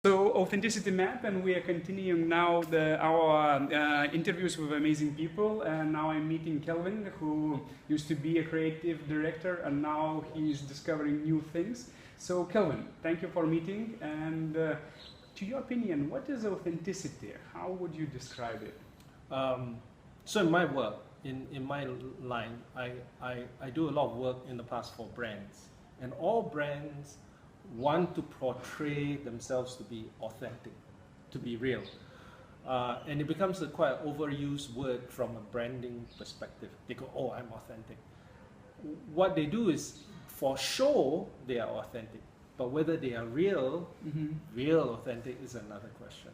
So Authenticity Map, and we are continuing now our interviews with amazing people. And now I'm meeting Calvin, who used to be a creative director, and now he's discovering new things. So Calvin, thank you for meeting. And to your opinion, what is authenticity? How would you describe it? So in my work, in my line, I do a lot of work in the past for brands, and all brands want to portray themselves to be authentic, to be real. And it becomes a quite overused word from a branding perspective. They go, oh, I'm authentic. What they do is, for show, they are authentic. But whether they are real, real authentic is another question.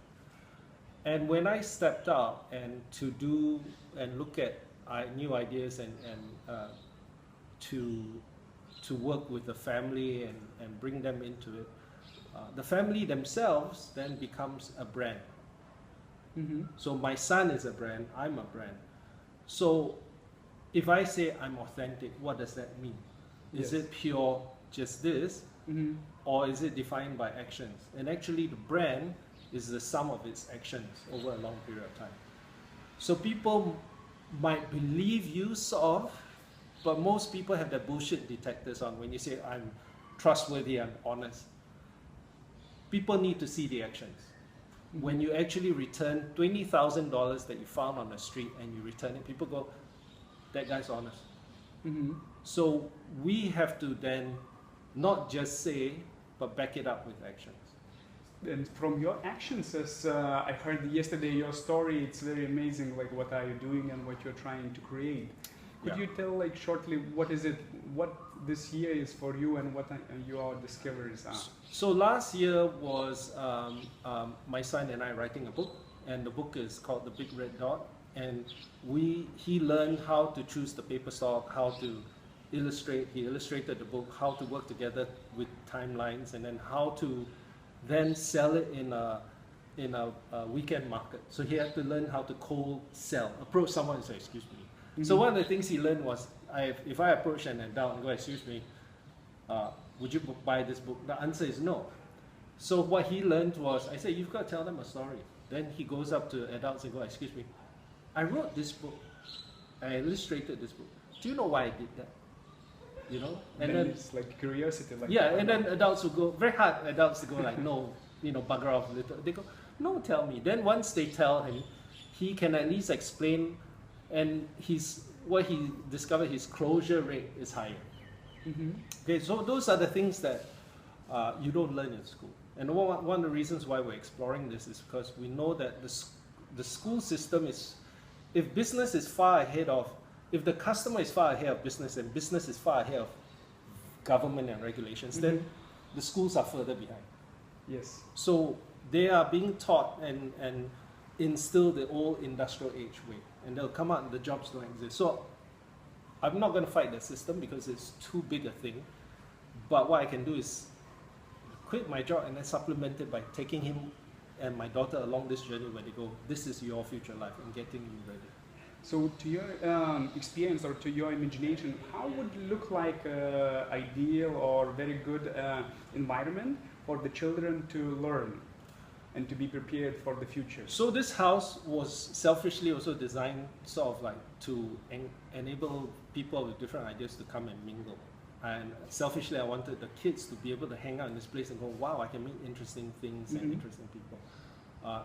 And when I stepped out and to do and look at new ideas and to work with the family and bring them into it, the family themselves then becomes a brand. So my son is a brand, I'm a brand. So if I say I'm authentic, what does that mean? Is it pure just this, or is it defined by actions? And actually the brand is the sum of its actions over a long period of time. So people might believe you sort of, but most people have their bullshit detectors on when you say, I'm trustworthy, I'm honest. People need to see the actions. When you actually return $20,000 that you found on the street and you return it, people go, that guy's honest. So we have to then not just say, but back it up with actions. And from your actions, as I heard yesterday your story, it's very amazing, like what are you doing and what you're trying to create. Could you tell, like, shortly, what is it, what this year is for you and what your discoveries are? So last year was my son and I writing a book, and the book is called The Big Red Dot, and he learned how to choose the paper stock, how to illustrate, he illustrated the book, how to work together with timelines, and then how to then sell it in a weekend market. So he had to learn how to cold sell, approach someone and say, excuse me. So one of the things he learned was, if I approach an adult and go, excuse me, would you buy this book? The answer is no. So what he learned was, I said, you've got to tell them a story. Then he goes up to adults and goes, excuse me, I wrote this book, I illustrated this book. Do you know why I did that? You know? And then it's like curiosity. Like and then adults will go, very hard adults to go like, no, bugger off a little. They go, no, tell me. Then once they tell him, he can at least explain, and what he discovered, his closure rate is higher. Okay, so those are the things that you don't learn in school. And one of the reasons why we're exploring this is because we know that the school system is, if business is far ahead of, if the customer is far ahead of business and business is far ahead of government and regulations, then the schools are further behind. Yes. So they are being taught and instill the old industrial age way, and they'll come out and the jobs don't exist. So I'm not going to fight the system because it's too big a thing, but what I can do is quit my job and then supplement it by taking him and my daughter along this journey where they go, this is your future life, and getting you ready. So to your experience or to your imagination, how would it look like an ideal or very good environment for the children to learn and to be prepared for the future? So this house was selfishly also designed sort of like to enable people with different ideas to come and mingle. And selfishly, I wanted the kids to be able to hang out in this place and go, wow, I can meet interesting things and interesting people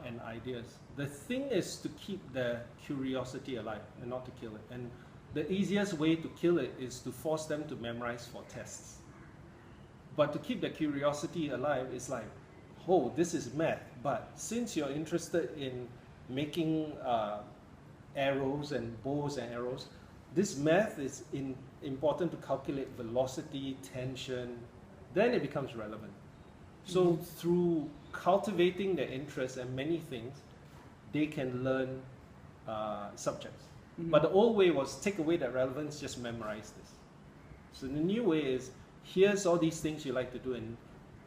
and ideas. The thing is to keep the curiosity alive and not to kill it. And the easiest way to kill it is to force them to memorize for tests. But to keep the curiosity alive is like, oh, this is math, but since you're interested in making arrows and bows and arrows, this math is important to calculate velocity, tension, then it becomes relevant. So through cultivating their interest and many things, they can learn subjects. But the old way was take away that relevance, just memorize this. So the new way is, here's all these things you like to do, and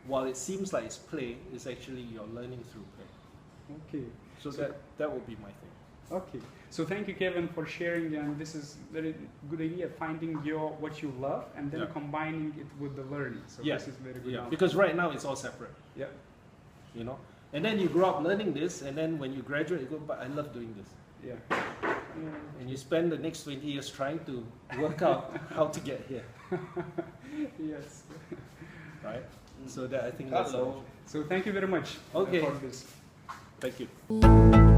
while it seems like it's play, it's actually you're learning through play. Okay. So that would be my thing. Okay. So thank you, Kevin, for sharing. And this is very good idea, finding what you love and then combining it with the learning. So this is very good. Because right now it's all separate. Yeah. you know. And then you grow up learning this, and then when you graduate, you go, but I love doing this. Yeah. And you spend the next 20 years trying to work out how to get here. Yes. Right? So that I think that's So thank you very much Okay. for this. Thank you.